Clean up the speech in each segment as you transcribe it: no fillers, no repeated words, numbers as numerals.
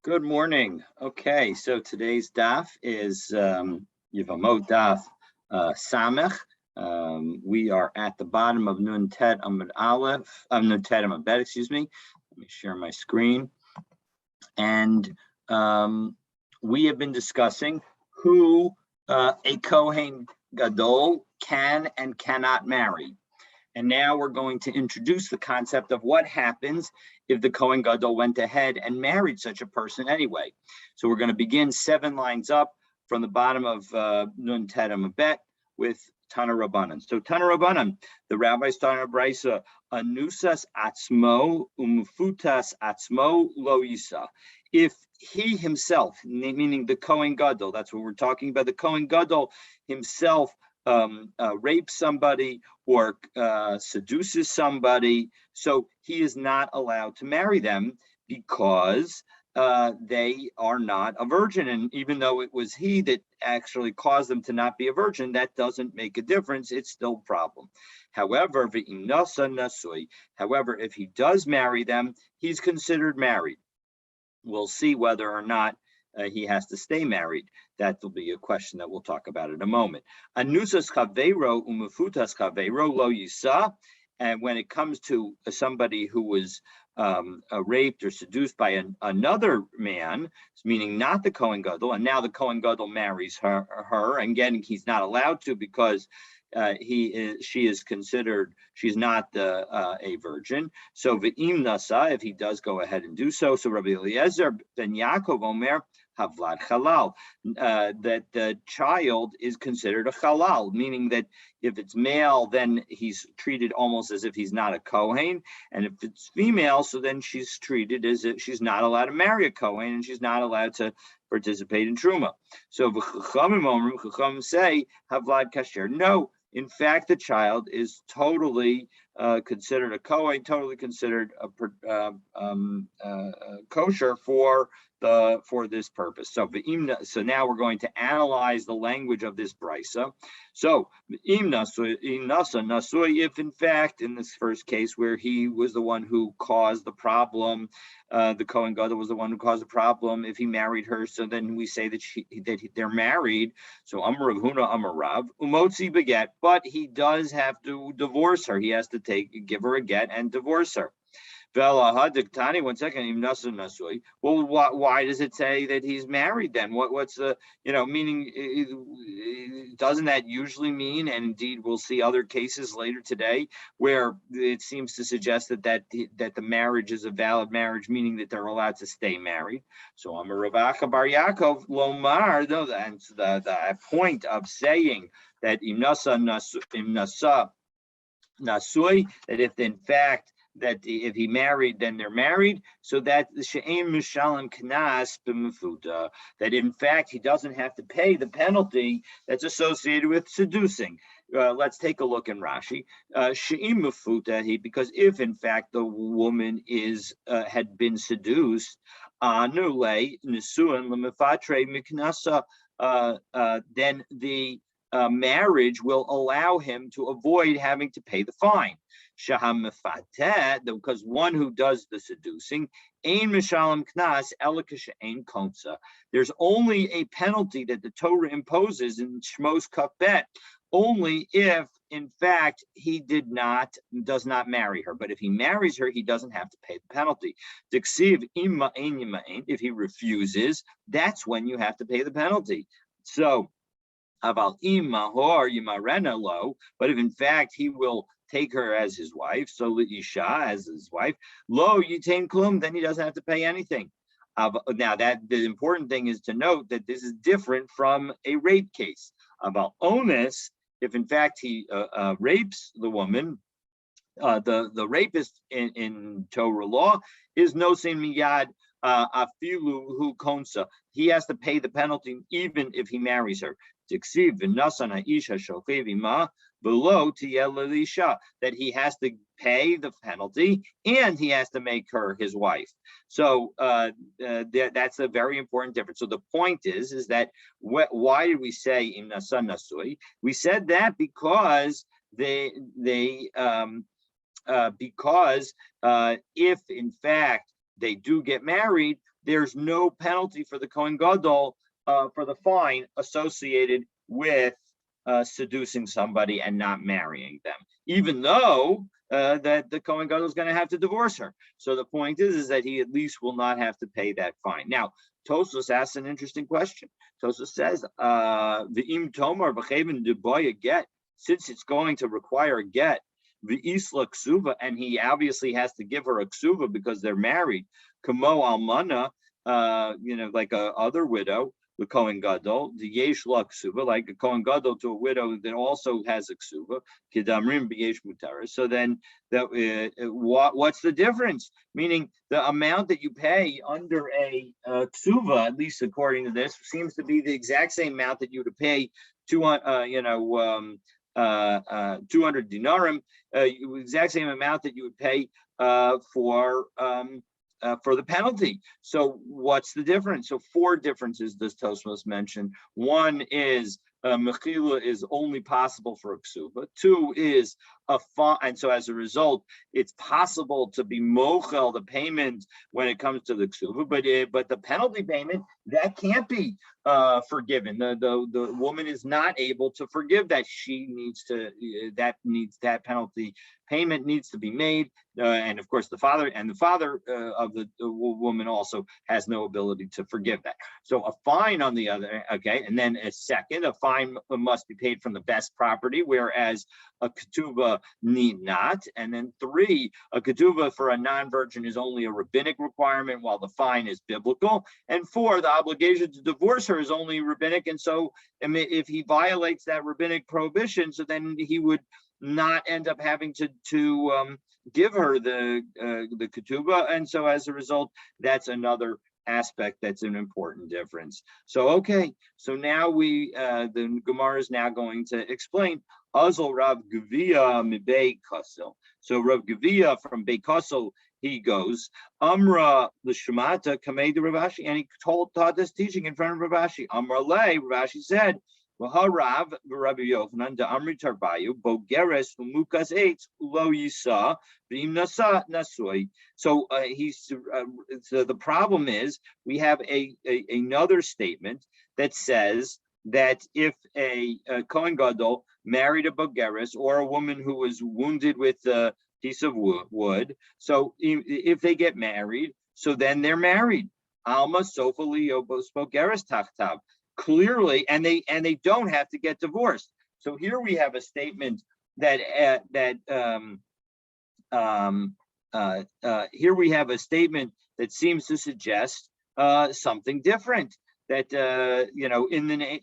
Good morning. Okay, so today's daf is Yevamot Daf Samech. We are at the bottom of Nun Tet Amud Aleph, Nun Tet Amud Bet, excuse me. Let me share my screen. And we have been discussing who a Kohen Gadol can and cannot marry. And now we're going to introduce the concept of what happens if the Kohen Gadol went ahead and married such a person anyway. So we're going to begin 7 lines up from the bottom of Nun Tet Amud Bet with Tana Rabbanan. So Tana Rabbanan, the rabbis Tana Brisa, Anusas Atzmo Umfutas Atzmo Lo Yisa. If he himself, meaning the Kohen Gadol, that's what we're talking about, the Kohen Gadol himself rapes somebody or seduces somebody, so he is not allowed to marry them because they are not a virgin. And even though it was he that actually caused them to not be a virgin, that doesn't make a difference. It's still a problem. However, if he does marry them, he's considered married. We'll see whether or not he has to stay married. That will be a question that we'll talk about in a moment. Anusas chaveiro umufutas chaveiro lo yisa. And when it comes to somebody who was raped or seduced by another man, meaning not the Kohen Gadol, and now the Kohen Gadol marries her, and again, he's not allowed to because she is considered, she's not a virgin. So v'im nasa, if he does go ahead and do so. So Rabbi Eliezer ben Yaakov Omer havlad halal, that the child is considered a halal, meaning that if it's male, then he's treated almost as if he's not a Kohen, and if it's female, so then she's treated as if she's not allowed to marry a Kohen, and she's not allowed to participate in Truma. So Chachamim say havlad kasher. No, in fact, the child is totally considered a Kohen, totally considered a kosher for this purpose. So now we're going to analyze the language of this brisa. So if in fact in this first case where he was the one who caused the problem, the Kohen Gadol was the one who caused the problem, if he married her, so then we say that they're married. So Amar Rav Huna Amar Rav Umotzi beget, but he does have to divorce her. He has to give her a get and divorce her. One second. Well, why does it say that he's married then? What's the meaning? Doesn't that usually mean? And indeed, we'll see other cases later today where it seems to suggest that the marriage is a valid marriage, meaning that they're allowed to stay married. So Amar Rav Acha bar Yaakov Lomar. And the point of saying that im nasa nasui, that if in fact that if he married, then they're married, so that the she'em mishalem knas b'mefuta, that in fact he doesn't have to pay the penalty that's associated with seducing. Let's take a look in Rashi. She'em mefuta, because if in fact the woman had been seduced, anule nisuan lemefatre miknasa, then the marriage will allow him to avoid having to pay the fine. Because one who does the seducing, ein mishalem knas elakash ein konsa. There's only a penalty that the Torah imposes in Shmos Kaf Bet, only if in fact he does not marry her. But if he marries her, he doesn't have to pay the penalty. If he refuses, that's when you have to pay the penalty. So but if in fact he will take her as his wife, so Isha as his wife, lo yitain klum, then he doesn't have to pay anything. Now that the important thing is to note that this is different from a rape case. About onus, if in fact he rapes the woman, the rapist in Torah law is no sin miyad afilu hu konsa. He has to pay the penalty even if he marries her. That he has to pay the penalty and he has to make her his wife. So that's a very important difference. So the point is that why did we say im nasa nasui? We said that because if in fact they do get married, there's no penalty for the Kohen Gadol for the fine associated with seducing somebody and not marrying them, even though that the Kohen Gadol is going to have to divorce her. So the point is that he at least will not have to pay that fine. Now, Tosfos asks an interesting question. Tosfos says, "V'im tomar b'chevin deboya get," since it's going to require a get, the isla ksuva, and he obviously has to give her a ksuva because they're married. Kamo almana, like a other widow, the Kohen Gadol, the yesh la ksuva, like a Kohen Gadol to a widow that also has a ksuva, kidamrim b'yesh mutara. So then, what's the difference? Meaning the amount that you pay under a ksuva, at least according to this, seems to be the exact same amount that you would pay 200 dinarim, exact same amount that you would pay for the penalty. So what's the difference? So 4 differences does Tosfos mention. One is mechila is only possible for a ksuva. 2 is a fine, and so as a result, it's possible to be mochel the payment when it comes to the ksuva, but the penalty payment that can't be forgiven. The woman is not able to forgive that. She needs to that penalty payment needs to be made, and of course the father of the woman also has no ability to forgive that. So a fine on the other, okay, and then a second, a fine must be paid from the best property, whereas a ketubah need not. And then 3, a ketubah for a non-virgin is only a rabbinic requirement, while the fine is biblical. And 4, the obligation to divorce her is only rabbinic, and so if he violates that rabbinic prohibition, so then he would not end up having to give her the ketubah, and so as a result, that's another aspect that's an important difference. So okay, so now the Gemara is now going to explain Azal Rav Gavia mibei Kassel. So Rav Gavia from Beit Kassel, he goes Amra l'shmata kamei de Rav Ashi, and he taught this teaching in front of Rav Ashi. Amra le, Rav Ashi said, V'harav Rabbi Yochanan da Amri Tarbayu Bogeres Umukas Eitz Ulo Yisa V'im Nasa Nasui. So so the problem is we have another statement that says that if a Kohen Gadol married a Bogeres, or a woman who was wounded with a piece of wood, so if they get married, so then they're married. Alma Sofa Liobos Bogeres Tachtav. Clearly, and they don't have to get divorced. So here we have a statement that here we have a statement that seems to suggest something different. That in the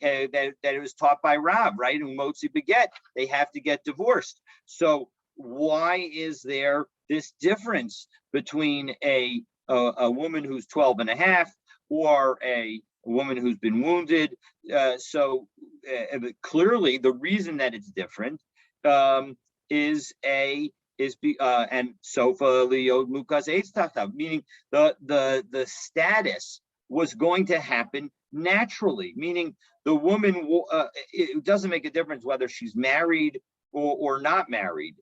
that it was taught by Rav, right? And Motzi beget, they have to get divorced. So why is there this difference between a woman who's 12 and a half or a woman who's been wounded? Clearly the reason that it's different is and sofa liod mukas eitz tachtav, meaning the status was going to happen naturally, meaning the woman it doesn't make a difference whether she's married or not married.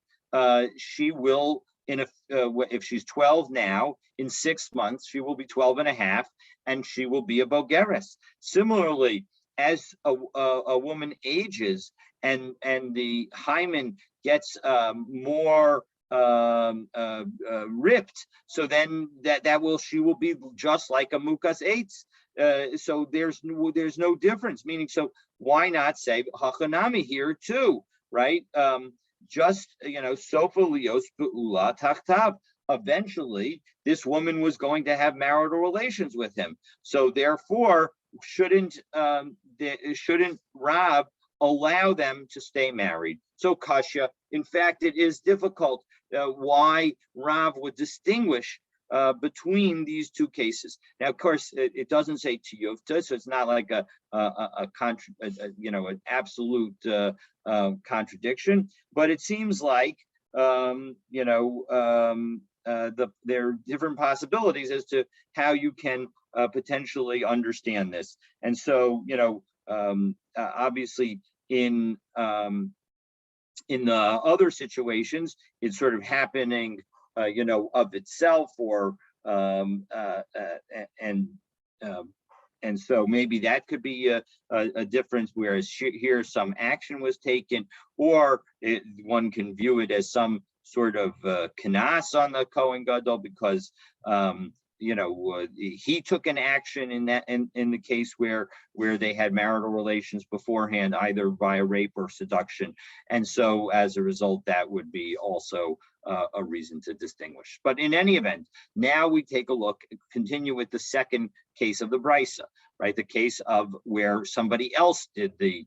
She will, if she's 12 now, in 6 months she will be 12 and a half, and she will be a bogeres. Similarly, as a woman ages and the hymen gets more ripped, so then she will be just like a mukas eitz. So there's no difference. Meaning, so why not say hachanami here too, right? Just sofa lios be'ula tachtav. Eventually, this woman was going to have marital relations with him. So therefore, shouldn't Rav allow them to stay married? So kasha. In fact, it is difficult why Rav would distinguish between these two cases. Now, of course, it doesn't say tiyuvta, so it's not like an absolute contradiction. But it seems like there are different possibilities as to how you can potentially understand this. And so, obviously, in the other situations, it's sort of happening, of itself, or and and so maybe that could be a difference, whereas here some action was taken, or one can view it as some sort of kanas on the Kohen Gadol, because he took an action in the case where they had marital relations beforehand, either via rape or seduction, and so as a result, that would be also a reason to distinguish. But in any event, now we take a look, continue with the second case of the brisa, right? The case of where somebody else did the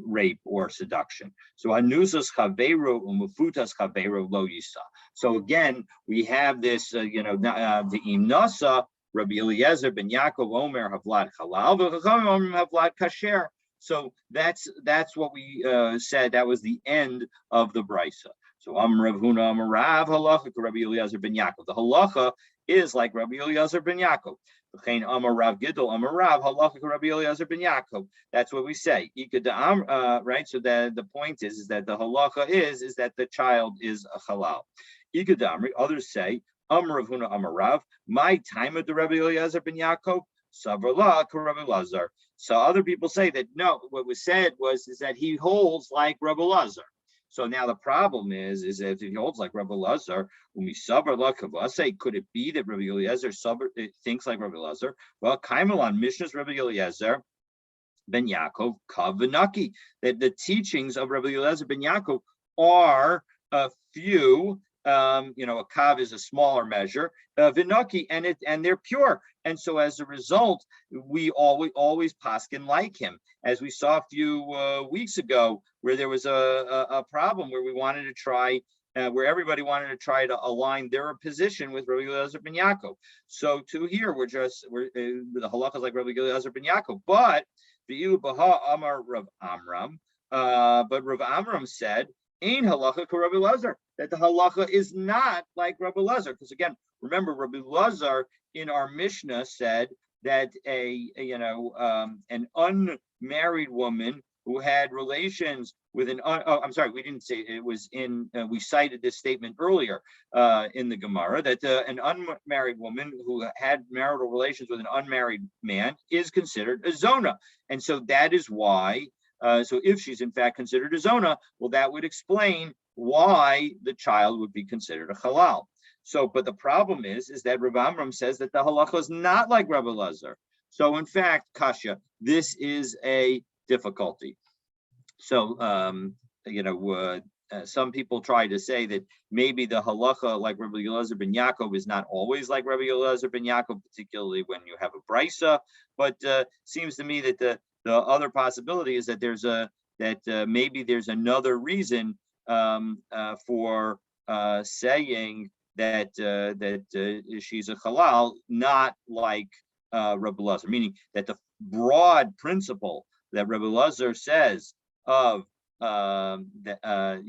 rape or seduction. So anusas chaveru umufutas chaveru lo yisa. So again, we have this, the imnasa, Rabbi Eliezer ben Yaakov Omer havlad halal, v'chachamim Omer havlad kasher. So that's what we said. That was the end of the brisa. So Rav Huna Amar Rav halacha Rabbi Eliezer ben Yaakov. The halacha is like Rabbi Eliezer ben Yaakov. Amar Rav Gidol Amar Rav halacha Rabbi Eliezer ben Yaakov. That's what we say. Right. So the point is that the halacha is that the child is a halal. Ikadamri. Others say Amar Rav Huna Amar Rav. My time of the Rabbi Eliezer ben Yaakov. Savarla Rabbi Lazar. So other people say that no. What was said is that he holds like Rabbi Lazar. So now the problem is that if he holds like Rabbi Lazar, could it be that Rabbi Eliezer thinks like Rabbi Lazar? Well, Kaimalan Mishnah's Rabbi Eliezer ben Yaakov Kavanaki, that the teachings of Rabbi Eliezer ben Yaakov are a few. A kav is a smaller measure, vinaki, and they're pure, and so as a result, we always paskin like him, as we saw a few weeks ago, where there was a problem where we wanted to try, where everybody wanted to try to align their position with Rabbi Eliezer ben Yaakov. So to here, the halacha is like Rabbi Eliezer ben Yaakov, but the Ilu Baha Amar Rav Amram, but Rav Amram said, Ain halacha ka Rabbi Lazar, that the halacha is not like Rabbi Lazar, because again, remember Rabbi Lazar in our Mishnah said that an unmarried woman who had relations with we didn't say it was in. We cited this statement earlier in the Gemara that an unmarried woman who had marital relations with an unmarried man is considered a zona, and so that is why. So if she's in fact considered a zona, well, that would explain why the child would be considered a halal. So, but the problem is that Rav Amram says that the halacha is not like Rabbi Lazar. So in fact, Kasha, this is a difficulty. So, some people try to say that maybe the halacha like Rabbi Eliezer ben Yaakov is not always like Rabbi Eliezer ben Yaakov, particularly when you have a brisa. But seems to me that the other possibility is that maybe there's another reason for saying that she's a halal, not like Rabbi Lazar, meaning that the broad principle that Rabbi Lazar says of of an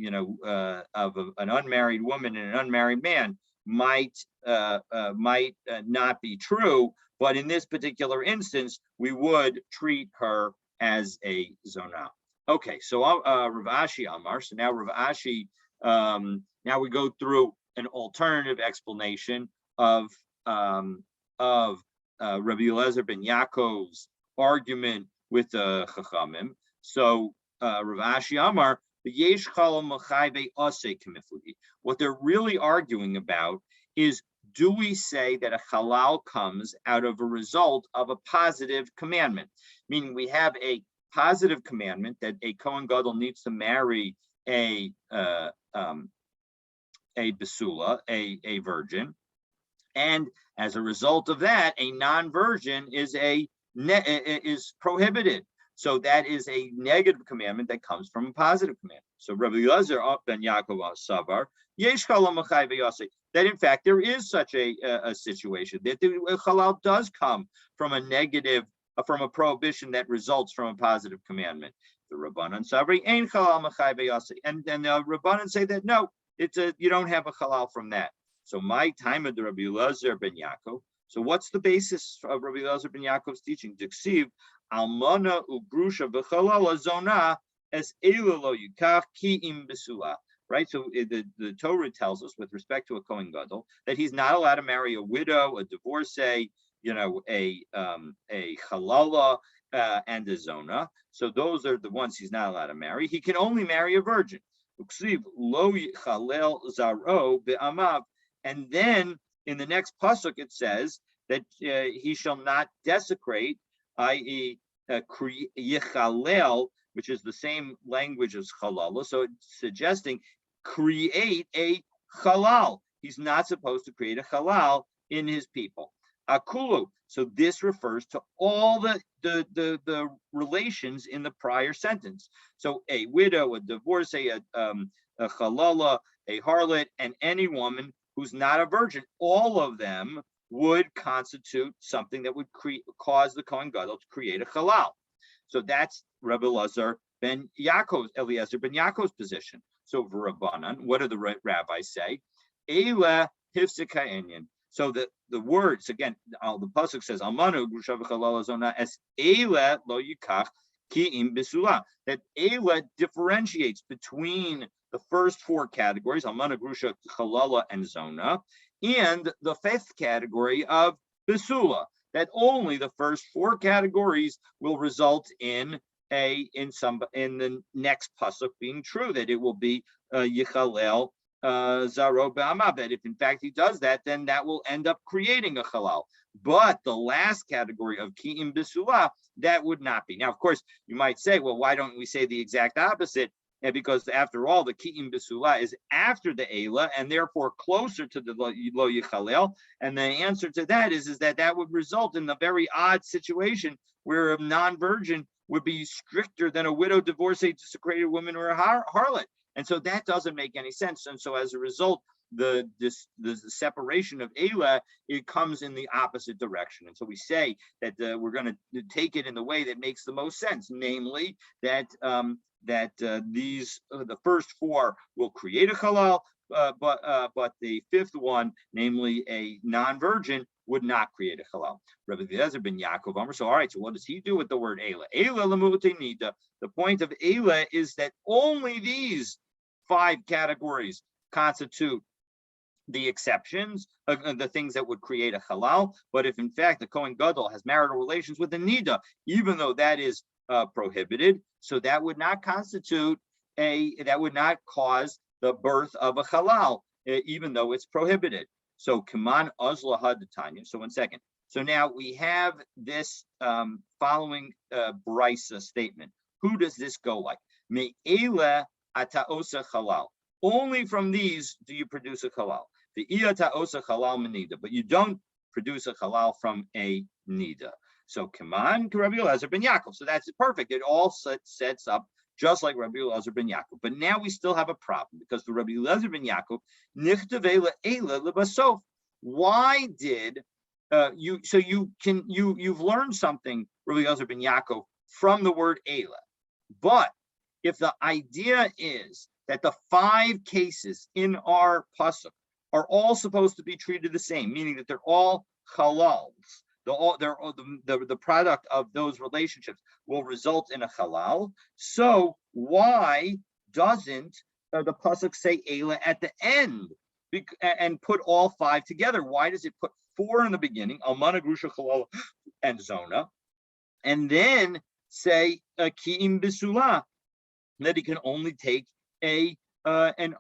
unmarried woman and an unmarried man might not be true, but in this particular instance, we would treat her as a zona. Okay, so Rav Ashi Amar. So now Rav Ashi. Now we go through an alternative explanation of Rabbi Eliezer ben Yaakov's argument with the Chachamim. So Rav Ashi Amar, the Yesh Chalom Machayve Ase Kemifudi. What they're really arguing about is, do we say that a halal comes out of a result of a positive commandment? Meaning we have a positive commandment that a Kohen Gadol needs to marry a basula, a virgin, and as a result of that, a non-virgin is prohibited. So that is a negative commandment that comes from a positive commandment. So Rabbi Eliezer ben Yaakov Savar, Yesh Chalom Machayve Ase, that in fact there is such a situation that the halal does come from a negative, from a prohibition that results from a positive commandment. The Rabbanan Savri Ein Halal Machayve Ase, and the Rabbanan say that no, you don't have a halal from that. So my time of the Rabbi Eliezer ben Yaakov. So what's the basis of Rabbi Eliezer ben Yaakov's teaching? Diksiv Almana ugrusha v'chalala zona as elu lo yikach ki im besula. right? So the Torah tells us with respect to a Kohen Gadol that he's not allowed to marry a widow, a divorcee, a halala, and a zona. So those are the ones he's not allowed to marry. He can only marry a virgin. Lo chalel zaro be'amav. And then in the next pasuk it says that he shall not desecrate, i.e., yichalel, which is the same language as halal. So it's suggesting create a halal. He's not supposed to create a halal in his people. Akulu. So this refers to all the relations in the prior sentence. So a widow, a divorcee, a halala, a harlot, and any woman who's not a virgin, all of them would constitute something that would cause the Kohen Gadol to create a halal. So that's Rabbi Eliezer ben Yaakov's position. So V'Rabbanan, what do the rabbis say? Eila hifsika inyan. So the words, again, the pasuk says, Almanu grusha v'chalala zona es eila lo yikach ki im bisula. That eila differentiates between the first four categories, Almana, grusha, chalala, and zona, and the fifth category of bisula. That only the first four categories will result in the next pasuk being true, that it will be yichalel zaro be'amav, that if in fact he does that, then that will end up creating a halal. But the last category of ki'im bisula, that would not be. Now, of course, you might say, well, why don't we say the exact opposite? And because after all, the ki'im bisula is after the eila and therefore closer to the lo yichalel. And the answer to that is that would result in a very odd situation where a non-virgin would be stricter than a widow, divorcee, desecrated woman, or a harlot. And so that doesn't make any sense. And so as a result, the separation of Eila, it comes in the opposite direction. And so we say that we're going to take it in the way that makes the most sense, namely that the first four will create a halal, but the fifth one, namely a non-virgin, would not create a halal. Rabbi Eliezer ben Yaakov. So all right, so what does he do with the word Eila? Eila l'mu'utei nida. The point of Eila is that only these five categories constitute the exceptions, the things that would create a halal. But if in fact the Kohen Gadol has marital relations with the nida, even though that is prohibited, so that would not constitute that would not cause the birth of a halal, even though it's prohibited. So kaman azla hadatanya. So 1 second. So now we have this following brisa statement. Who does this go like? Me'ela ata osa halal. Only from these do you produce a halal. The iyata osa halal menida, but you don't produce a halal from a nida. So kaman Rabbi Eliezer ben Yaakov. So that's perfect. It all sets up just like Rabbi Eliezer ben Yaakov. But now we still have a problem because for Rabbi Eliezer ben Yaakov, nichtavei le'ela lebasof. Why did you? So you've learned something, Rabbi Eliezer ben Yaakov, from the word Eila. But if the idea is that the five cases in our pasuk are all supposed to be treated the same, meaning that they're all halals, the product of those relationships will result in a halal. So why doesn't the pasuk say Eila at the end and put all five together? Why does it put four in the beginning, Almana, Grusha, Halal, and Zona, and then say Ki'im Bisula, that he can only take a virgin?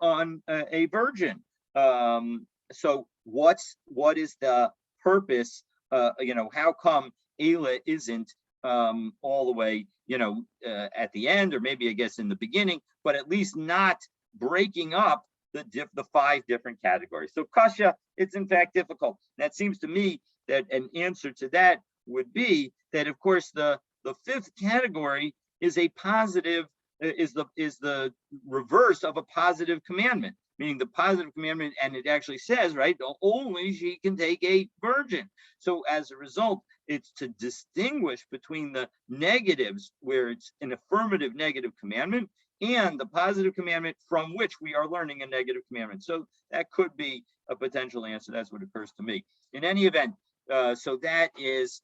So what is the purpose? How come Eila isn't all the way, at the end, or maybe I guess in the beginning, but at least not breaking up the five different categories? So kasha, it's in fact difficult. That seems to me that an answer to that would be that, of course, the fifth category is a positive, is the reverse of a positive commandment, meaning the positive commandment, and it actually says, right, only she can take a virgin. So as a result, it's to distinguish between the negatives, where it's an affirmative negative commandment, and the positive commandment from which we are learning a negative commandment. So that could be a potential answer. That's what occurs to me. In any event, so that is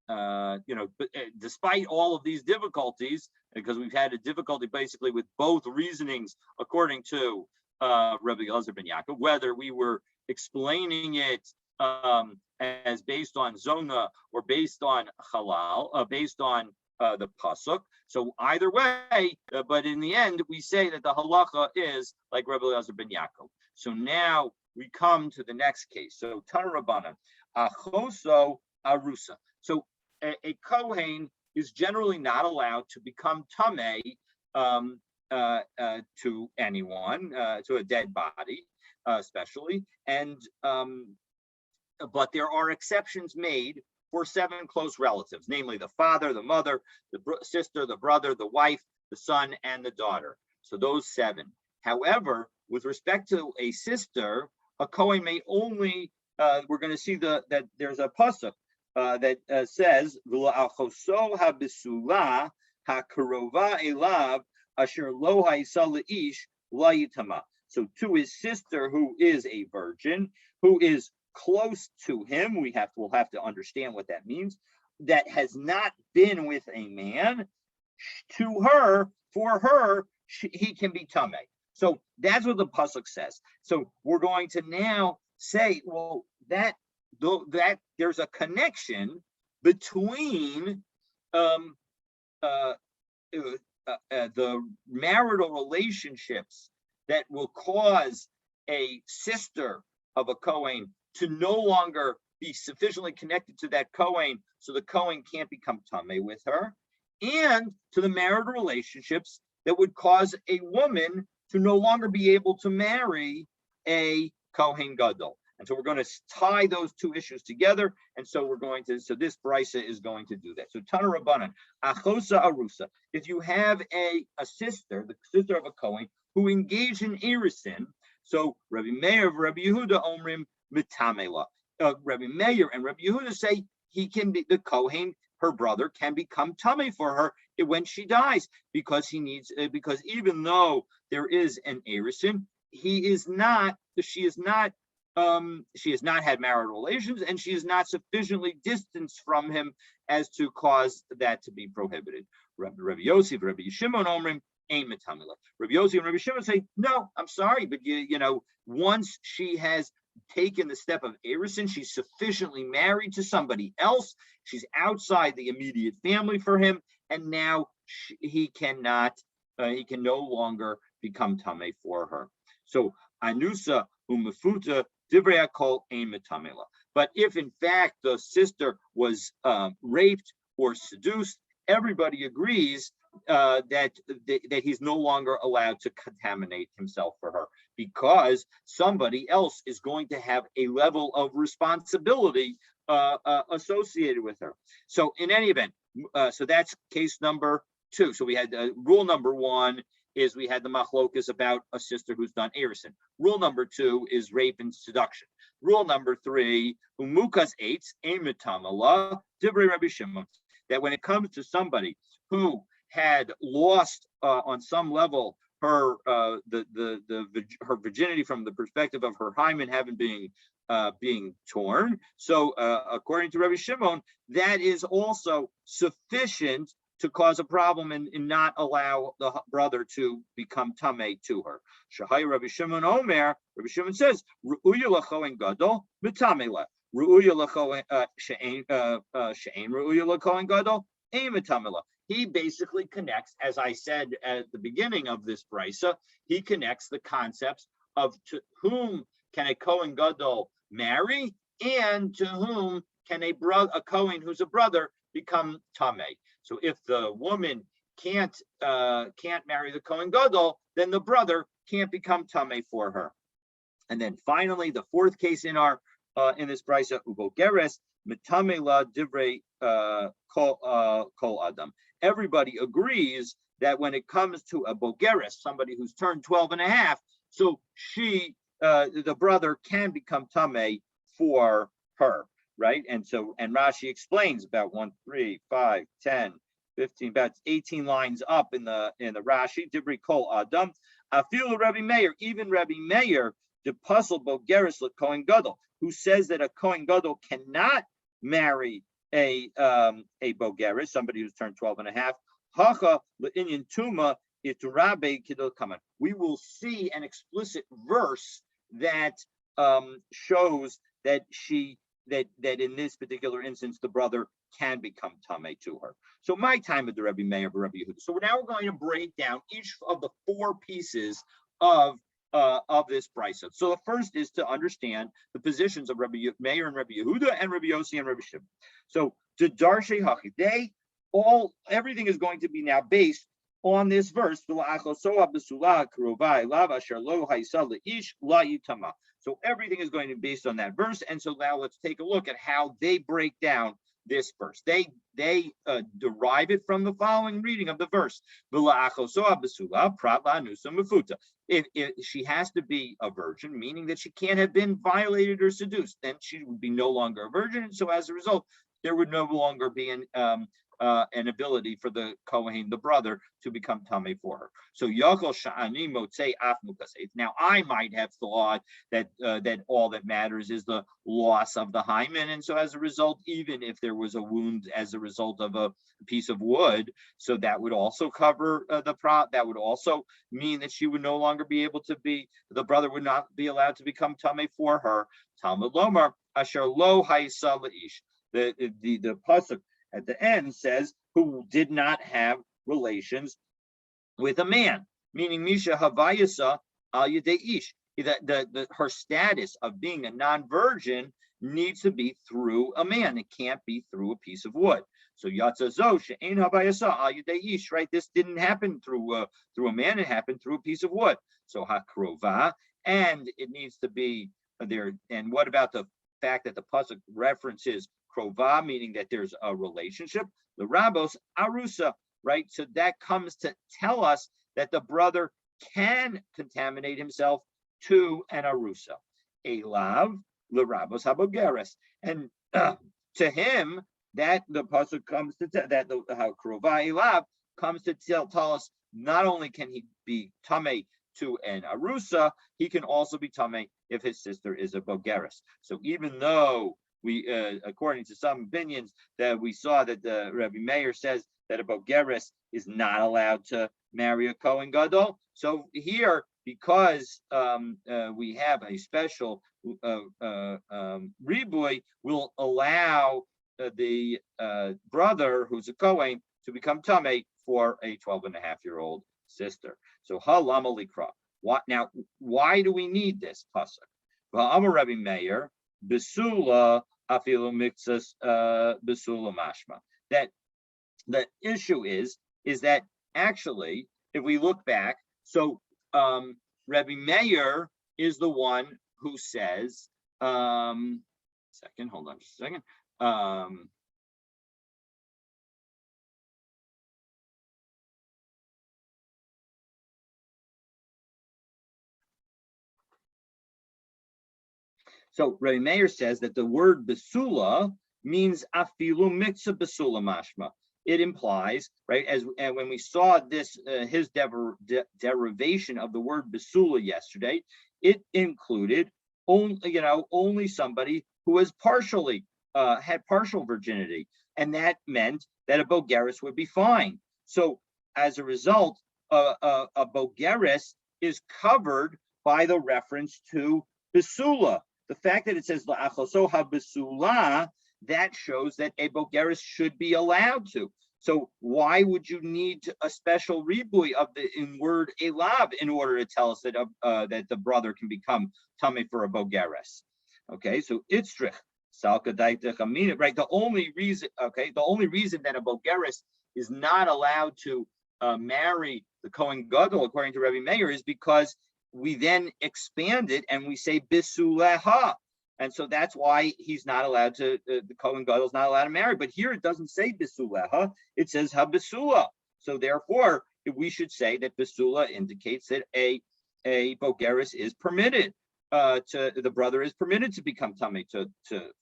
but despite all of these difficulties, because we've had a difficulty basically with both reasonings according to Rabbi Elazar ben Yaakov, whether we were explaining it as based on Zona or based on Halal, based on the pasuk. So either way, but in the end, we say that the halacha is like Rabbi Elazar ben Yaakov. So now we come to the next case. So Tana Rabbanan, Achoso Arusa. So a Kohen is generally not allowed to become tamei to anyone, to a dead body, especially. And but there are exceptions made for 7 close relatives, namely the father, the mother, the sister, the brother, the wife, the son, and the daughter. So those 7. However, with respect to a sister, a Kohen may only, we're going to see that there's a pasuk that says, "V'la'achoso habisula hakarova elav asher lo ha'isa le'ish la'yitama." So to his sister, who is a virgin, who is close to him, we'll have to understand what that means, that has not been with a man, to her, for her, he can be tamei. So that's what the pasuk says. So we're going to now say, well, that there's a connection between the marital relationships that will cause a sister of a Kohen to no longer be sufficiently connected to that Kohen, so the Kohen can't become tamei with her, and to the marital relationships that would cause a woman to no longer be able to marry a Kohen Gadol. And so we're going to tie those 2 issues together. And so so this brisa is going to do that. So Tana Rabbanan, Achosa Arusa. If you have a sister, the sister of a Kohen, who engaged in Erisin, so Rabbi Meir of Rabbi Yehuda Omrim Mitamela. Rabbi Meir and Rabbi Yehuda say he can be, the Kohen, her brother, can become tamei for her when she dies, because because even though there is an Erisin, she has not had marital relations, and she is not sufficiently distanced from him as to cause that to be prohibited. Rabbi Yosef, Rabbi Shimon Omrim, Ein Mitamela. Rabbi Yosef and Rabbi Shimon say, no, I'm sorry, but once she has taken the step of Erisin, she's sufficiently married to somebody else, she's outside the immediate family for him, and now he can no longer become tamei for her. So Anusa umefuta divrei hakol ein mitamela. But if in fact the sister was raped or seduced, everybody agrees that he's no longer allowed to contaminate himself for her, because somebody else is going to have a level of responsibility associated with her. So in any event, so that's case number 2. So we had rule number 1 is we had the machlokas about a sister who's done Erisin. Rule number 2 is rape and seduction. Rule number 3, umukas eitz ein mitamela divrei Rabbi Shimon, that when it comes to somebody who had lost on some level her her virginity from the perspective of her hymen having being torn. So according to Rabbi Shimon, that is also sufficient to cause a problem and not allow the brother to become tamei to her. Shahai Rabbi Shimon Omer, Rabbi Shimon says, Ru'uya l'chohen gadol mitamela. Ru'uya l'chohen she'ein ru'uya l'chohen gadol ein mitamela. He basically connects, as I said at the beginning of this brisa, he connects the concepts of to whom can a Kohen Gadol marry, and to whom can a Kohen who's a brother become tamei. So if the woman can't marry the Kohen Gadol, then the brother can't become tamei for her. And then finally, the 4th case in this brisa, ubogeres mitamela divrei kol adam. Everybody agrees that when it comes to a bogeres, somebody who's turned 12 and a half, so the brother can become tamei for her, right? And Rashi explains about 1, 3, 5, 10, 15, about 18 lines up in the Rashi, divrei kol adam. Afilu Rabbi Meir, even Rabbi Meir, the puzzle bogeres le Kohen Gadol, who says that a Kohen Gadol cannot marry a bogeres, somebody who's turned 12 and a half. Hacha le'inyan tuma iturabe kidol kaman. We will see an explicit verse that shows that that in this particular instance the brother can become tamei to her. So my time at the Rebbe Meir, Rebbe Yehuda. So now we're going to break down each of the four pieces of this brisa. So the first is to understand the positions of Rebbe Meir and Rebbe Yehuda and Rebbe Yossi and Rebbe Shimon. So to Darshe Hachi, everything is going to be now based on this verse. So everything is going to be based on that verse. And so now let's take a look at how they break down this verse. They derive it from the following reading of the verse. If she has to be a virgin, meaning that she can't have been violated or seduced, then she would be no longer a virgin. So as a result, there would no longer be an ability for the Kohen, the brother, to become tamei for her. So Yachol Sha'ani Motzei Af Mukaseit. Now I might have thought that all that matters is the loss of the hymen, and so as a result, even if there was a wound as a result of a piece of wood, so that would also cover that would also mean that she would no longer be able to be, the brother would not be allowed to become tamei for her. Talmud Lomar Asher Lo Haisa Leish. The pasuk at the end says, who did not have relations with a man, meaning Misha Havayasa al Yadeish. Her status of being a non-virgin needs to be through a man. It can't be through a piece of wood. So Yatzazo she'ein Havayasa al Yadeish, right? This didn't happen through a man. It happened through a piece of wood. So Hakrova, and it needs to be there. And what about the fact that the pasuk references krova, meaning that there's a relationship? The Rabos Arusa, right? So that comes to tell us that the brother can contaminate himself to an Arusa. Elav, the Rabos Habogeres. And to him, that the pasuk comes to that the krova Elav comes to tell us not only can he be tamei to an Arusa, he can also be tamei if his sister is a Bogeres. So even though we, according to some opinions, that we saw that the Rebbe Meir says that a Bogeres is not allowed to marry a Kohen Gadol. So here, because we have a special riboy, will allow the brother who's a Kohen to become tamei for a 12-and-a-half-year-old sister. So halama likra. What now? Why do we need this pasuk? Amar Rebbe Meir besula afilu mixas besula mashma. That the issue is that actually, if we look back, so Rebbe Meir is the one who says, hold on just a second. So Rebbe Meir says that the word besula means afilu mitzah besula mashma. It implies, right, and when we saw this, his derivation of the word besula yesterday, it included only somebody who was partially had partial virginity, and that meant that a bogeres would be fine. So as a result, a bogeres is covered by the reference to besula. The fact that it says la'achosoha besula, that shows that a bogeres should be allowed to. So why would you need a special riboy of the word elav in order to tell us that that the brother can become tamei for a bogeres? Okay, so itzrich salka daita chamina, right? The only reason that a bogeres is not allowed to marry the Kohen Gadol, according to Rebbe Meir, is because we then expand it and we say bisuleha. And so that's why he's not allowed to, the Kohen Gadol is not allowed to marry. But here it doesn't say bisuleha, it says habisula. So therefore, we should say that bisula indicates that a bogeres is permitted, the brother is permitted to become tamei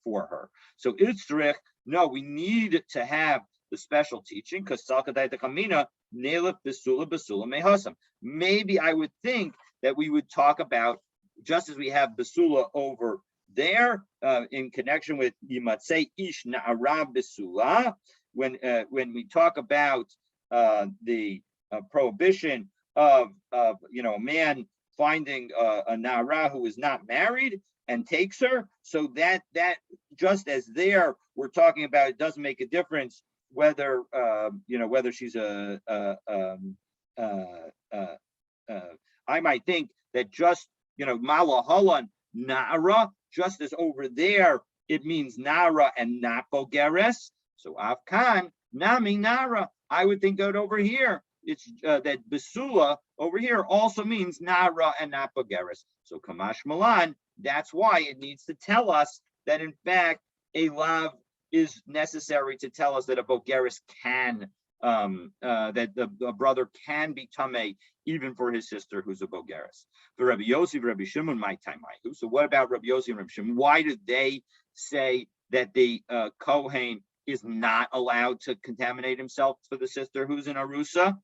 for her. So itzrich, no, we need to have the special teaching, because salkadai kamina nelef bisula mehasam. Maybe I would think that we would talk about, just as we have basula over there, in connection with Yimatzei Ish Na'ara Besula, when we talk about the prohibition of a man finding a Na'ara who is not married and takes her, so that just as there we're talking about, it doesn't make a difference whether whether she's I might think that just Malahalan Na'ara, just as over there it means Na'ara and not Bogeres. So Afkan Nami Na'ara, I would think that over here it's that Besula over here also means Na'ara and not Bogeres. So Kamash Malan, that's why it needs to tell us that in fact a lav is necessary to tell us that a Bogeres can that the brother can be tamei even for his sister who's a Bogeres. For Rabbi Yossi, Rabbi Shimon, my time. So what about Rabbi Yossi and Rabbi Shimon? Why did they say that the Kohen is not allowed to contaminate himself for the sister who's in Arusa?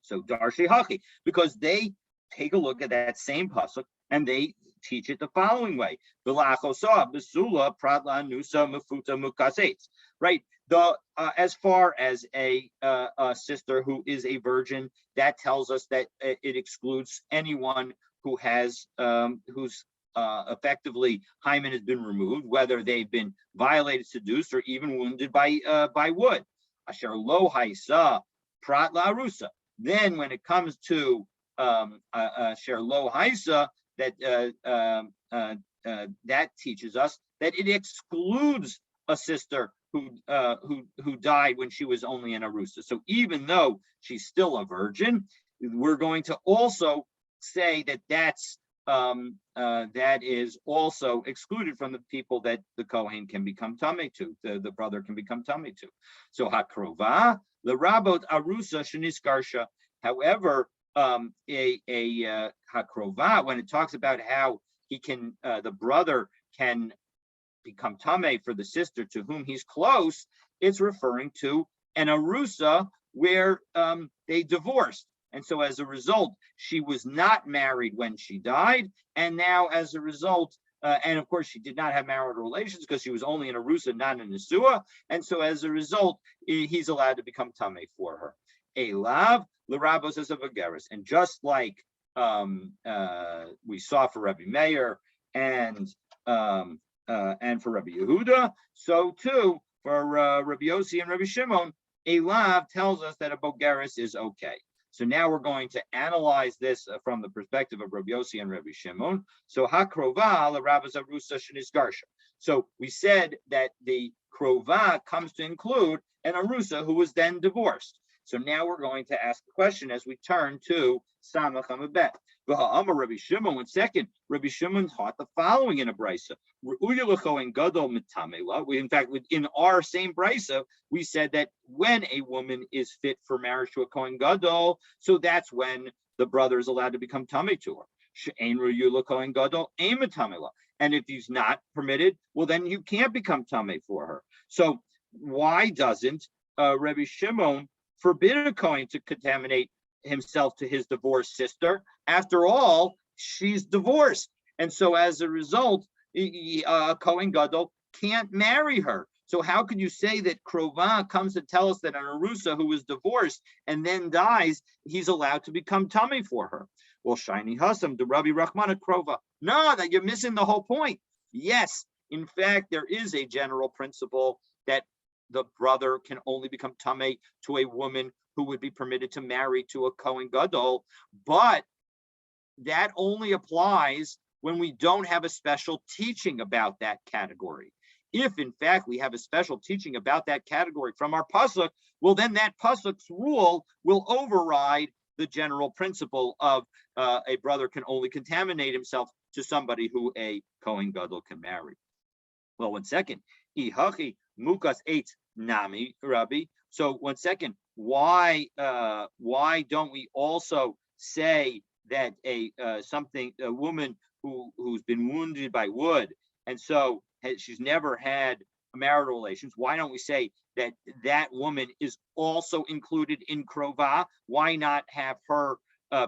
So Darshi Hachi, because they take a look at that same pasuk and they teach it the following way: right? As far as a sister who is a virgin, that tells us that it excludes anyone who has who's effectively hymen has been removed, whether they've been violated, seduced, or even wounded by wood. Asher lo haisa prat la arusa. Then, when it comes to asher lo haisa, that teaches us that it excludes a sister who died when she was only in Arusa. So even though she's still a virgin, we're going to also say that that is also excluded from the people that the Kohen can become tamei to, the brother can become tamei to. So hakrova l'rabot arusa sheniskarsha. However, a hakrova, when it talks about how he can, the brother can become tamei for the sister to whom he's close, it's referring to an arusa where they divorced. And so as a result, she was not married when she died. And now as a result, and of course, she did not have marital relations because she was only in Arusa, not in Nesua. And so as a result, he's allowed to become tamei for her. Elav l'rabos as a Bogeres. And just like we saw for Rabbi Meir and for Rabbi Yehuda, so too for Rabbi Yossi and Rabbi Shimon, Elav tells us that a Bogeres is okay. So now we're going to analyze this from the perspective of Rabbi Yossi and Rabbi Shimon. So hakrova l'rabos arusa shenisgarsha. So we said that the krova comes to include an arusa who was then divorced. So now we're going to ask the question as we turn to Samach Amabet. V'ha'amar Rabbi Shimon, 1 second, Rabbi Shimon taught the following in a brisa. In fact, in our same brisa, we said that when a woman is fit for marriage to a Kohen Gadol, so that's when the brother is allowed to become tamei to her. She'ein ruyula Kohen Gadol, ein metamei la. And if he's not permitted, well, then you can't become tamei for her. So why doesn't Rabbi Shimon forbid a Kohen to contaminate himself to his divorced sister? After all, she's divorced. And so as a result, Kohen Gadol can't marry her. So how could you say that Krova comes to tell us that an Arusa who was divorced and then dies, he's allowed to become tamei for her? Well, Shiny Hassam, the Rabbi Rachmana Krova. No, that you're missing the whole point. Yes, in fact, there is a general principle that the brother can only become tamei to a woman who would be permitted to marry to a Kohen Gadol, but that only applies when we don't have a special teaching about that category. If, in fact, we have a special teaching about that category from our pasuk, well, then that pasuk's rule will override the general principle of a brother can only contaminate himself to somebody who a Kohen Gadol can marry. Well, 1 second. Ihachi mukas eight nami Rabbi. So 1 second. Why don't we also say that a woman who's been wounded by wood and so she's never had marital relations, why don't we say that that woman is also included in krova? Why not have her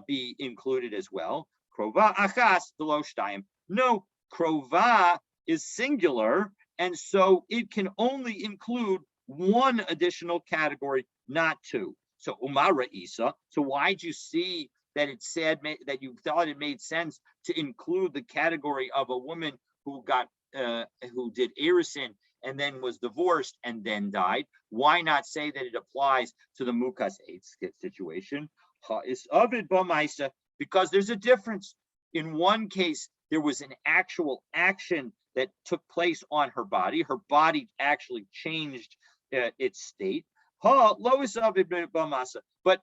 be included as well? Krova achas v'lo shtayim. No, krova is singular, and so it can only include one additional category, not two. So Umara Isa. So why'd you see that it said that you thought it made sense to include the category of a woman who got who did Erisin and then was divorced and then died? Why not say that it applies to the Mukas 8 situation? Because there's a difference. In one case, there was an actual action that took place on her body. Her body actually changed its state. But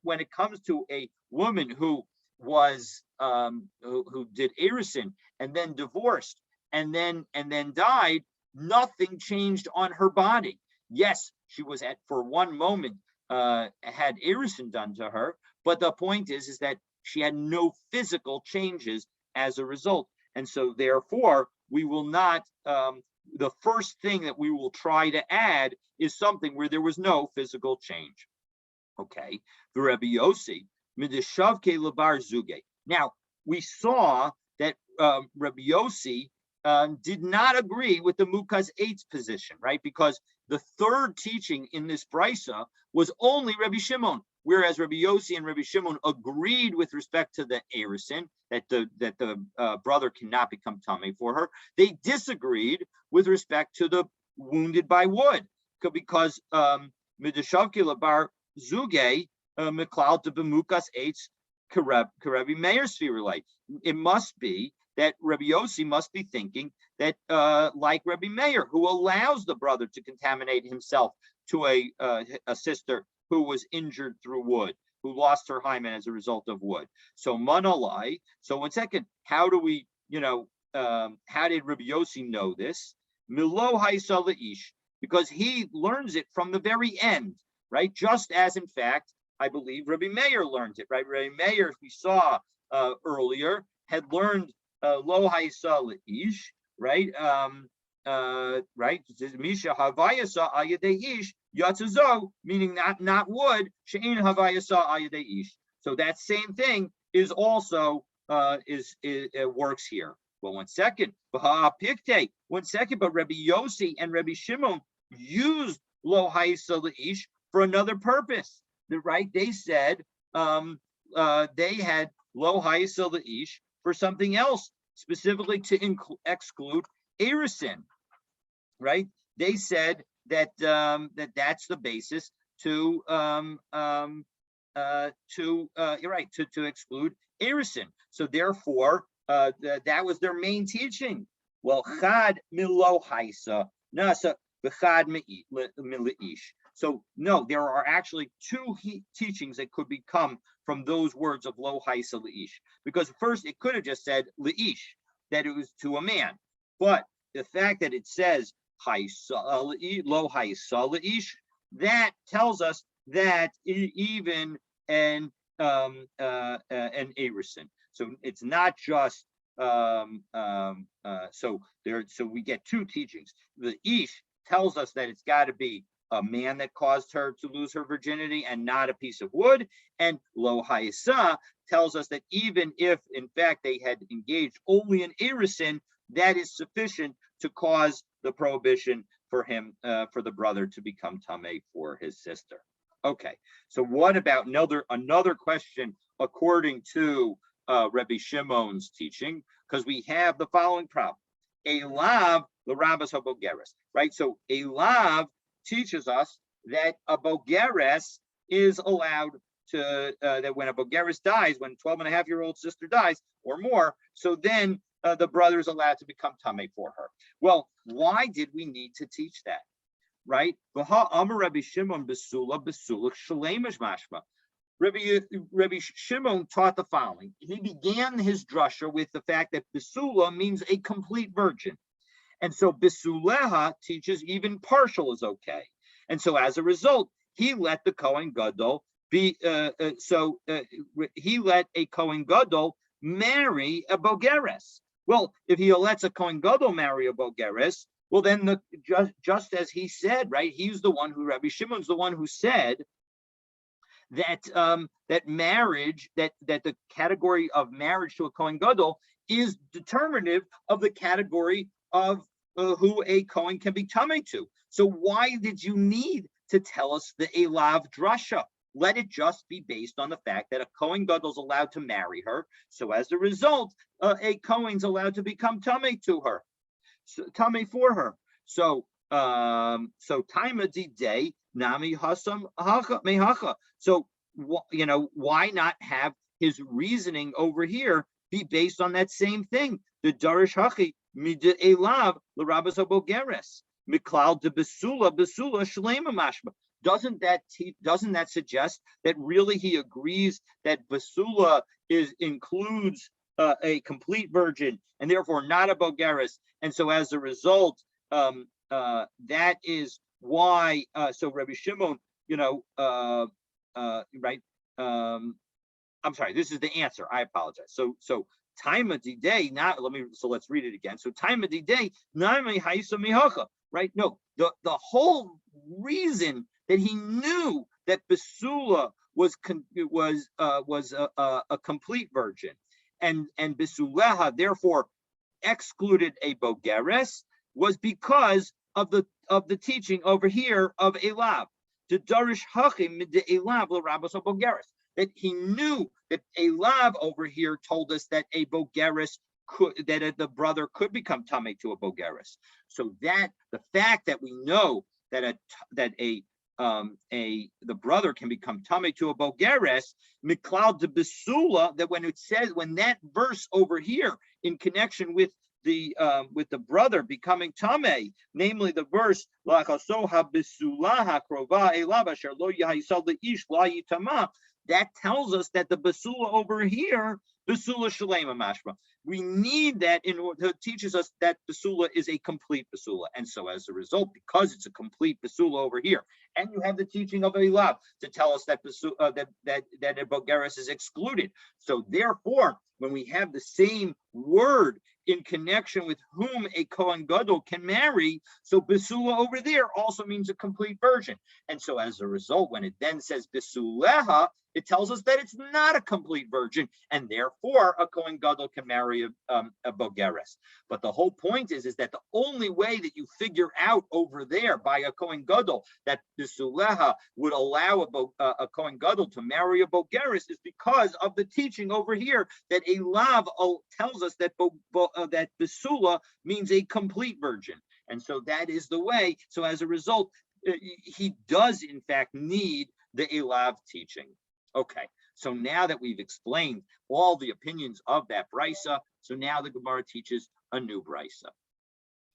when it comes to a woman who was who did Erisin and then divorced and then died, nothing changed on her body. Yes, she was for one moment had Erisin done to her, but the point is that she had no physical changes as a result. And so therefore, we will not, the first thing that we will try to add is something where there was no physical change. Okay, the Rebbe Yossi, Midishavke Labar Zuge. Now, we saw that Rebbe Yossi did not agree with the Mukas 8's position, right? Because the third teaching in this brisa was only Rebbe Shimon, whereas Rebbe Yossi and Rebbe Shimon agreed with respect to the Erisin, that the brother cannot become tamei for her. They disagreed with respect to the wounded by wood, because Midishavke Labar Zuge Miklal to Bemukas 8's Karebi Meir Sfirulite. It must be that Rebbe Yossi must be thinking that, like Rebbe Meir, who allows the brother to contaminate himself to a sister who was injured through wood, who lost her hymen as a result of wood. So Manalai. So 1 second, how do we, how did Rebbe Yossi know this? Milo Haisa Ish, because he learns it from the very end, right? Just as, in fact, I believe Rebbe Meir learned it, right? Rebbe Meir, we saw earlier, had learned Lo Haisa Ish, right? Right? Misha Havayasa Ayadei Ish Yatzazo, meaning not wood. She'in Havayasa Ayadei Ish. So that same thing is also works here. Well, 1 second. Pikte. 1 second. But Rebbe Yossi and Rebbe Shimon used Lo Haisa Ish for another purpose. Right? They said they had Lo Haisa Ish for something else, specifically to exclude Erisin, right? They said that that's the basis to exclude Erisin. So therefore, that was their main teaching. Well, chad milo haisa nasa b'chad mi'ish. So no, there are actually two teachings that could become from those words of lo haisa leish. Because first it could have just said leish, that it was to a man, but the fact that it says lo haisa leish, that tells us that even an Erisin. So it's not just so we get two teachings. The ish tells us that it's got to be a man that caused her to lose her virginity and not a piece of wood. And lo haisa tells us that even if in fact they had engaged only in Erisin, that is sufficient to cause the prohibition for him, for the brother to become tamei for his sister. Okay, so what about another question according to Rebbe Shimon's teaching? Because we have the following problem: a lav l'rabas habogeres, right? So a lav teaches us that a bogeres is allowed to that when a bogeres dies, when 12-and-a-half-year-old sister dies or more, so then the brother is allowed to become tamei for her. Well, why did we need to teach that? Right? Rabbi Shimon Rabbi Shimon taught the following. He began his drasha with the fact that Besula means a complete virgin. And so Besuleha teaches even partial is okay. And so as a result, he let the Kohen Gadol be, he let a Kohen Gadol marry a Bogeres. Well, if he lets a Kohen Gadol marry a Bogeres, well, then just as he said, right? He's the one who, Rabbi Shimon's the one who said that that marriage, that the category of marriage to a Kohen Gadol is determinative of the category of who a Kohen can be tamei to. So why did you need to tell us the Elav drasha? Let it just be based on the fact that a Kohen Gadol is allowed to marry her. So as a result, a Kohen's allowed to become tamei to her, tamei for her. So Taima Day Nami Hasam Hacha Mehacha. So why not have his reasoning over here be based on that same thing? The Darish Hachi Mid Elav L'Rabbas Abogeres Miklal de Besula Shalema Mashma. Doesn't that suggest that really he agrees that Basula includes a complete virgin and therefore not a Bogeres, and so as a result, that is why. So Rabbi Shimon, right? I'm sorry. This is the answer. I apologize. So Taima Day. Now let's read it again. So Taima Day. Nami Haisa Mihacha. Right? No, the whole reason that he knew that Basula was a complete virgin, and Basuleha therefore excluded a Bogeres, was because of the teaching over here of Elav. The Darish Hachim the Elav l'Rabbas Bogeres. That he knew that Elav over here told us that a Bogeres that the brother could become tamei to a Bogeres. So that the fact that we know that the brother can become tamei to a Bogeres, Miklal de Besula, that when that verse over here in connection with the brother becoming tamei, namely the verse Lachasoha Besulaha Krova Elav Asher Lo Yahisal Ish La Yitama, that tells us that the Basula over here, Basula Shalema Mashma. We need that in order to teaches us that Basula is a complete Basula. And so as a result, because it's a complete Basula over here, and you have the teaching of Elav to tell us that that a Bogeres is excluded. So therefore, when we have the same word in connection with whom a Kohen Gadol can marry, so Basula over there also means a complete virgin. And so as a result, when it then says Basuleha, it tells us that it's not a complete virgin, and therefore a Kohen Gadol can marry a Bogeres. But the whole point is that the only way that you figure out over there by a Kohen Gadol that Basuleha would allow a Kohen Gadol to marry a Bogeres is because of the teaching over here that Elav tells us that that Basula means a complete virgin. And so that is the way. So as a result, he does in fact need the Elav teaching. Okay, so now that we've explained all the opinions of that brisa, so now the Gemara teaches a new brisa.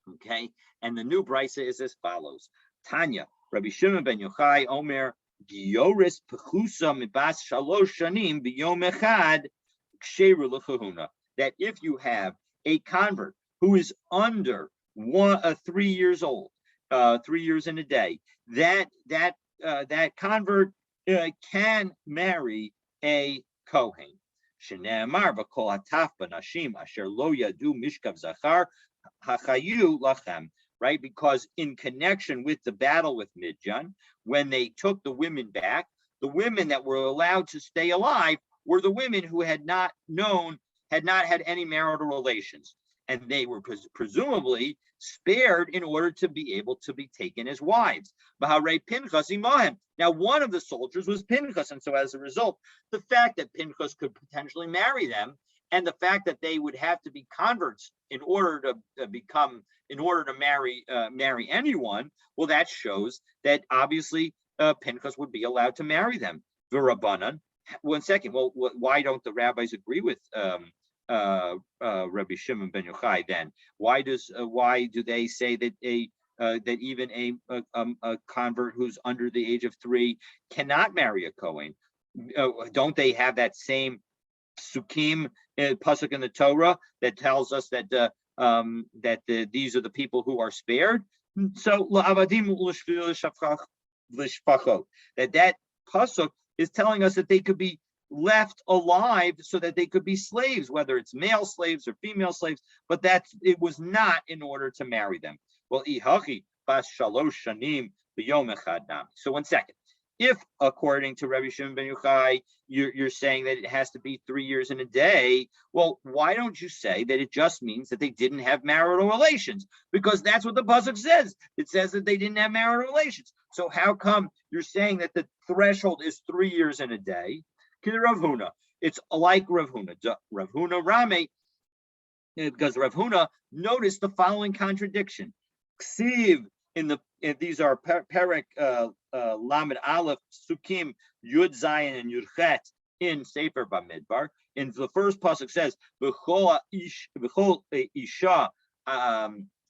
Okay, and the new brisa is as follows: Tanya, Rabbi Shimon ben Yochai Omer, Gioris Pechusa Mibas Shalosh Shanim Biyom Echad Ksheru L'Chahuna. That if you have a convert who is under 3 years old, 3 years in a day, that convert can marry a Kohen. Shene'amar v'kol hataf b'nashim asher lo yadu mishkav zachar hachayu lachem. Right, because in connection with the battle with Midjan, when they took the women back, the women that were allowed to stay alive were the women who had not had any marital relations, and they were presumably spared in order to be able to be taken as wives. Now, one of the soldiers was Pinchas, and so as a result, the fact that Pinchas could potentially marry them, and the fact that they would have to be converts in order to marry anyone, well, that shows that obviously Pinchas would be allowed to marry them. V'Rabbanan. One second. Well, why don't the rabbis agree with Rabbi Shimon ben Yochai then? Why do they say that that even a convert who's under the age of 3 cannot marry a Kohen? Don't they have that same Sukkim pasuk in the Torah that tells us that these are the people who are spared? So that pasuk is telling us that they could be left alive so that they could be slaves, whether it's male slaves or female slaves, but it was not in order to marry them. Well, ihachi bas shalosh shanim b'yom echad nam. So 1 second. If, according to Rabbi Shimon ben Yochai, you're saying that it has to be 3 years and a day, well, why don't you say that it just means that they didn't have marital relations? Because that's what the pasuk says. It says that they didn't have marital relations. So how come you're saying that the threshold is 3 years and a day? Rav Huna. It's like Rav Huna. Rav Huna Rame, because Rav Huna noticed the following contradiction. Ksiv these are Perek Lamed Aleph Sukim Yud Zayin and Yud Chet in Sefer Bamidbar. In the first pasuk says V'chol Isha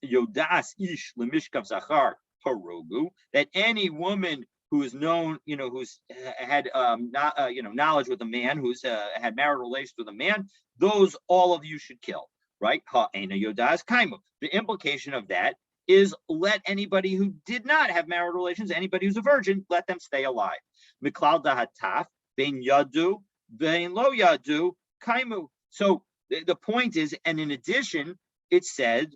Yodas Ish Lemishkav Zachar Harogu, that any woman who is known, who's had knowledge with a man, who's had marital relations with a man, those all of you should kill, right? Ha'ena yodas kaimu. The implication of that is let anybody who did not have marital relations, anybody who's a virgin, let them stay alive. Miklal dahataf bein yadu bein lo yadu kaimu. So the point is, and in addition, it said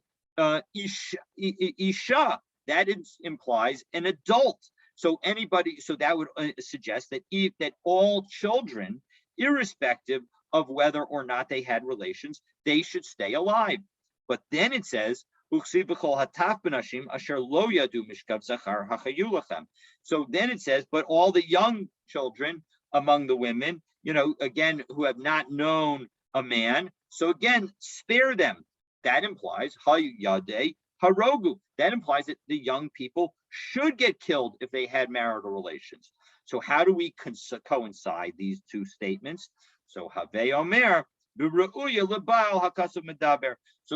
isha. That implies an adult. So that would suggest that all children, irrespective of whether or not they had relations, they should stay alive. But then it says, so then it says, but all the young children among the women, again, who have not known a man, so again, spare them. That implies hayade harogu. That implies that the young people should get killed if they had marital relations. So how do we coincide these two statements? So have omer. So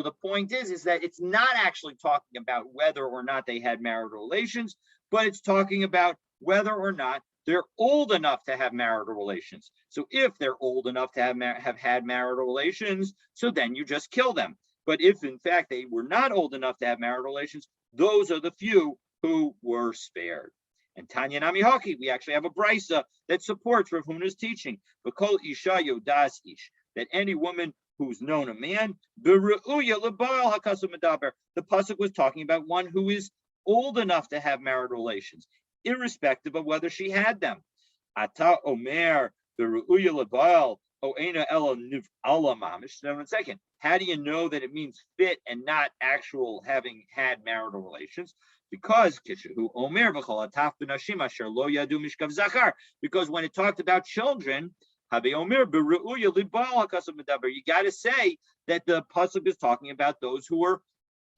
the point is that it's not actually talking about whether or not they had marital relations, but it's talking about whether or not they're old enough to have marital relations. So if they're old enough to have had marital relations, so then you just kill them. But if in fact they were not old enough to have marital relations, those are the few who were spared. And Tanya Nami Haki, we actually have a brisa that supports Rav Huna's teaching. V'kol isha yodas ish, that any woman who's known a man, the pasuk was talking about one who is old enough to have marital relations, irrespective of whether she had them. Ata omer beru'uya lebal oena ela niv'ala mamish. Now, 1 second. How do you know that it means fit and not actual having had marital relations? Because when it talked about children, you got to say that the pasuk is talking about those who were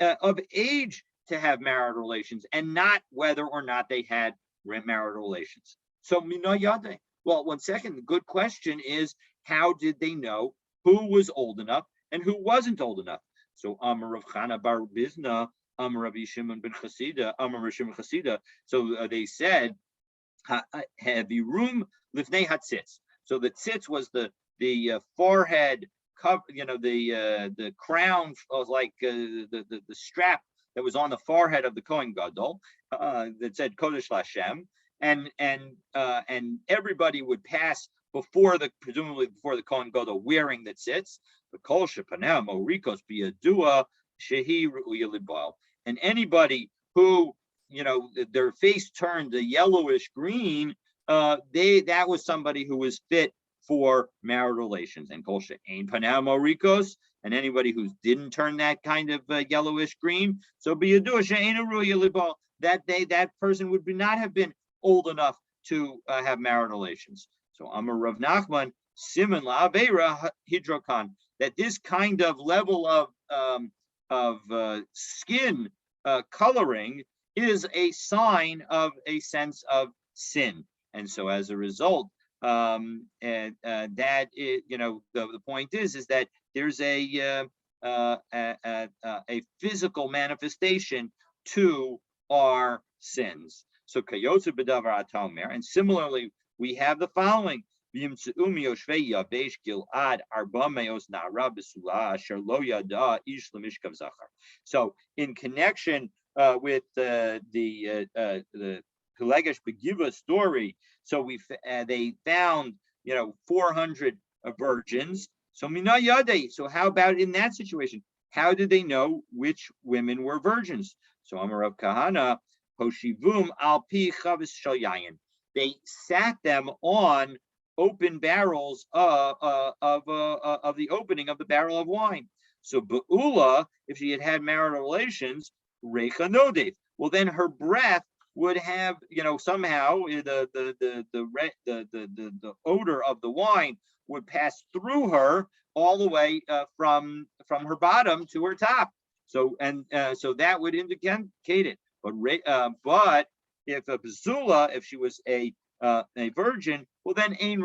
of age to have marital relations, and not whether or not they had marital relations. So, well, 1 second. The good question is, how did they know who was old enough and who wasn't old enough? So, Amar Rav Chana bar Bizna, Amar Rabbi Shimon ben Chasida, Amar Rav Shimon Chasida. So they said, "Heavy room lifnei hatzitz." So the tzitz was the forehead cover, the crown was like the strap that was on the forehead of the Kohen Gadol that said Kodesh Lashem, and everybody would pass presumably before the Kohen Gadol wearing the tzitz. The kol shepaneh morikos biyadua shehi ru'uya libal, and anybody who their face turned a yellowish green, that was somebody who was fit for marital relations. And kol she'ein paneh morikos, and anybody who didn't turn that kind of yellowish green, so biyadua she'ein ru'uya libal, that person would not have been old enough to have marital relations. So Amar Rav Nachman, Siman la'aveira hidrokan, that this kind of level of skin coloring is a sign of a sense of sin, and so as a result, that is, the point is that there's a physical manifestation to our sins. So kayotze b'davar atomer, and similarly, we have the following. So in connection with the Pelegesh Begiva story, so they found 400 virgins. So how about in that situation? How did they know which women were virgins? So Amar Rav Kahana, Hoshivum al pi chavis shel yayin. they sat them on open barrels of the opening of the barrel of wine. So Be'ula, if she had had marital relations, Recha Nodev. Well, then her breath would have, somehow the odor of the wine would pass through her all the way from her bottom to her top. So so that would indicate it. But if a Bezula, if she was a virgin, well then ein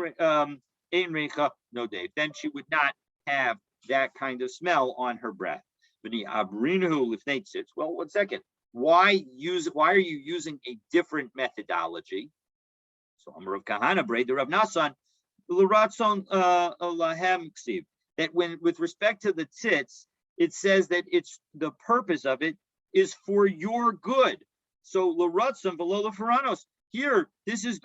recha no Dave. Then she would not have that kind of smell on her breath. Well, 1 second. Why are you using a different methodology? So Amar of Kahana braid the Rav Nasan l'ratzon lahem ksiv, that when with respect to the tzitz, it says that it's the purpose of it is for your good. So l'ratzon v'lo l'faranos. Here, this was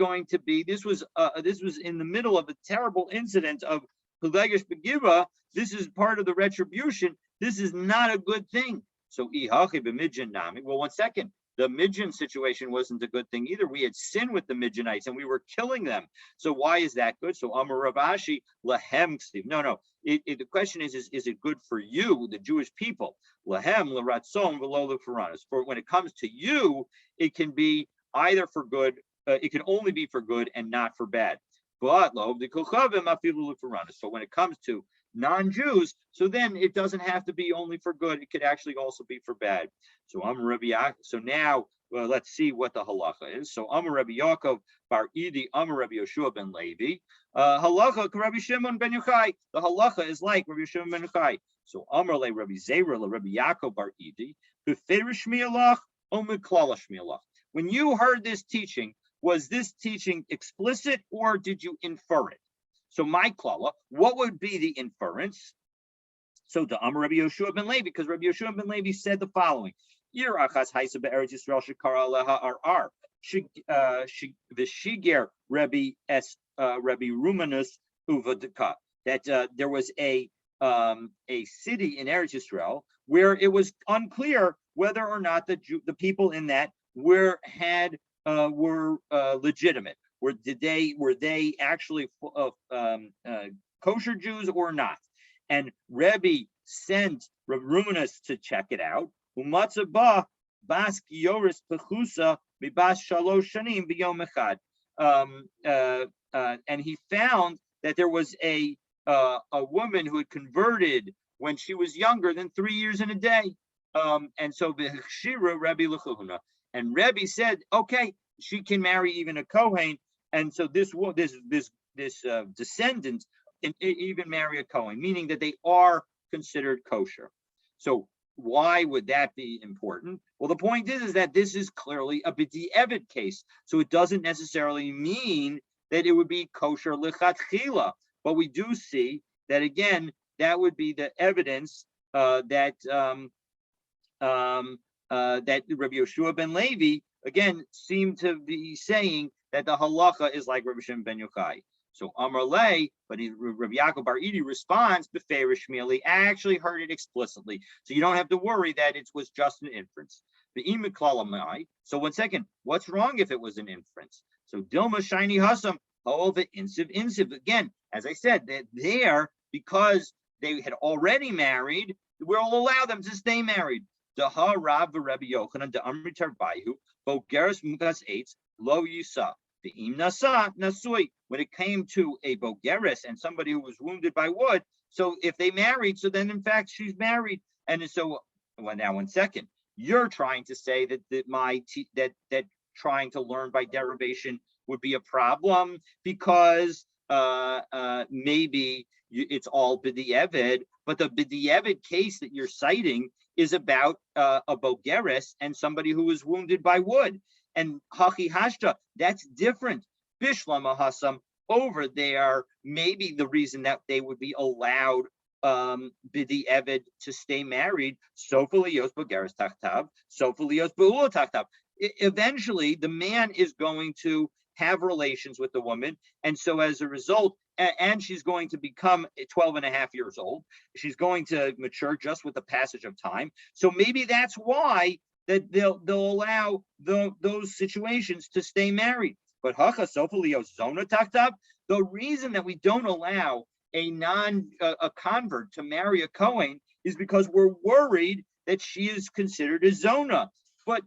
in the middle of a terrible incident of Pelegish Begiva. This is part of the retribution. This is not a good thing. So well, 1 second. The Midjan situation wasn't a good thing either. We had sin with the Midjanites and we were killing them. So why is that good? So Amar Rav Ashi lahem ksiv. No. The question is it good for you, the Jewish people? Lahem l'ratzon v'lo l'faranos. For when it comes to you, it can be either for good. It can only be for good and not for bad. But lo the kochavim afilu l'faranos. So when it comes to non-Jews, so then it doesn't have to be only for good. It could actually also be for bad. So now let's see what the halacha is. So Amar Rabbi Yaakov bar Idi Amar Rabbi Yoshua ben Levi halacha Rabbi Shimon ben Yochai. The halacha is like Rabbi Shimon ben Yochai. So Amar le Rabbi Zera le Rabbi Yaakov bar Idi beferish mialach o miklala shmialach. When you heard this teaching, was this teaching explicit or did you infer it? So my klala, what would be the inference? So the Amar Rabbi Yoshua ben Levi, because Rabbi Yoshua ben Levi said the following: Yir achas haisa be'eretz Yisrael shekara leha ar v'shiger Rabbi Rumanus uvadika, that there was a city in Eretz Yisrael where it was unclear whether or not the people in that were legitimate. Were they actually kosher Jews or not? And Rebbe sent Rav Rumanus to check it out. Umatzah bas kioris pechusa mibas shalosh shanim b'yom echad. And he found that there was a woman who had converted when she was younger than 3 years in a day. And so v'chshira Rebbe l'chuhuna. And Rebbe said, okay, she can marry even a Kohen. And so this descendant can even marry a Kohen, meaning that they are considered kosher. So why would that be important? Well, the point is that this is clearly a b'di'evid case. So it doesn't necessarily mean that it would be kosher lichatchila. But we do see that, again, that would be the evidence that Rabbi Yoshua ben Levi, again, seemed to be saying that the halacha is like Rabbi Shimon ben Yochai. So Amar Lei, but Rabbi Yaakov bar Idi responds, Beferish Shmieli, I actually heard it explicitly. So you don't have to worry that it was just an inference. So 1 second, what's wrong if it was an inference? So Dilma Shiny Hassam, the insiv. Again, as I said, that there, because they had already married, we'll allow them to stay married. Daha Rav Rabbi Yochanan, the Amritar Bayu, Bogeres Mugas Eitz, Lo Yisa, the Im Nasa, Nasui. When it came to a Bogeres and somebody who was wounded by wood, so if they married, so then in fact she's married. And so, well, now 1 second, you're trying to say that that trying to learn by derivation would be a problem because maybe it's all b'di'evid, but the b'di'evid case that you're citing is about a bogeres and somebody who was wounded by wood. And hachi hashta, that's different. Bishlama hasam, over there, maybe the reason that they would be allowed b'di'evid to stay married, sofalios bogeres tachtav, sofalios be'ula tachtav. Eventually, the man is going to have relations with the woman. And so as a result, and she's going to become 12 and a half years old. She's going to mature just with the passage of time. So maybe that's why that they'll allow those situations to stay married. But the reason that we don't allow a convert to marry a Kohen is because we're worried that she is considered a zona. But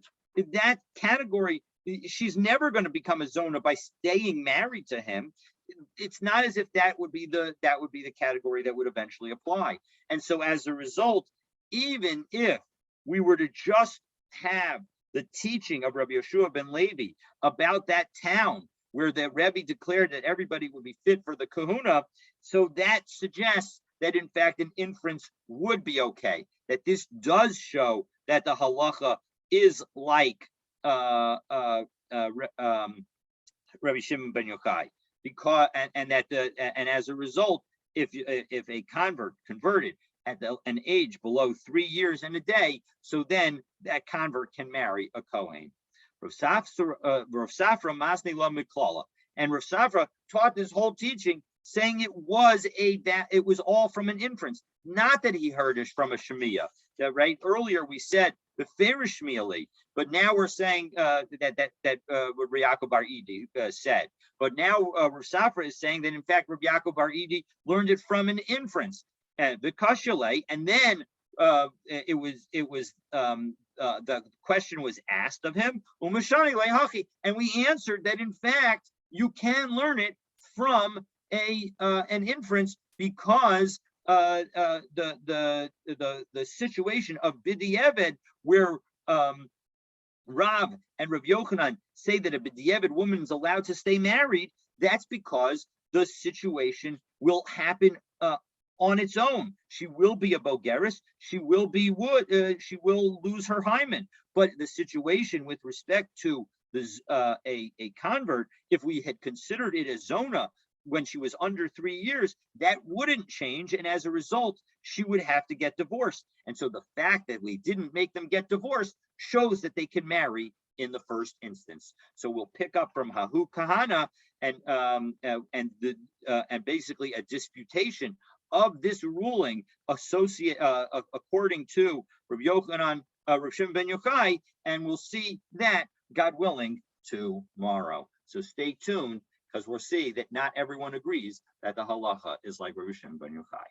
that category, she's never going to become a zona by staying married to him. It's not as if that would be the category that would eventually apply. And so as a result, even if we were to just have the teaching of Rabbi Yeshua ben Levi about that town where the Rebbe declared that everybody would be fit for the kahuna, so that suggests that in fact an inference would be okay, that this does show that the halacha is like Rabbi Shimon ben Yochai, because and as a result, if a convert converted at an age below 3 years and a day, so then that convert can marry a Kohen. Rav Safra Masni La Miklala, and Rav Safra taught this whole teaching saying it was all from an inference, not that he heard it from a Shemiya. That right earlier we said the Ferish Shmiyali, but now we're saying that what Rabbi Yaakov Bar Idi said. But now Rav Safra is saying that in fact Rabbi Yaakov Bar Idi learned it from an inference. The Kashale, and then the question was asked of him, and we answered that in fact you can learn it from an inference, because the situation of B'di'eved, where Rav and Rav Yochanan say that a B'di'eved woman is allowed to stay married, that's because the situation will happen on its own. She will be a bogeris. She will lose her hymen. But the situation with respect to a convert, if we had considered it a zona when she was under 3 years, that wouldn't change, and as a result, she would have to get divorced. And so the fact that we didn't make them get divorced shows that they can marry in the first instance. So we'll pick up from Hahu Kahana and basically a disputation of this ruling according to Rabbi Yochanan, Rav Shimon ben Yochai, and we'll see that, God willing, tomorrow. So stay tuned, because we'll see that not everyone agrees that the halacha is like Rabbi Shimon ben Yochai.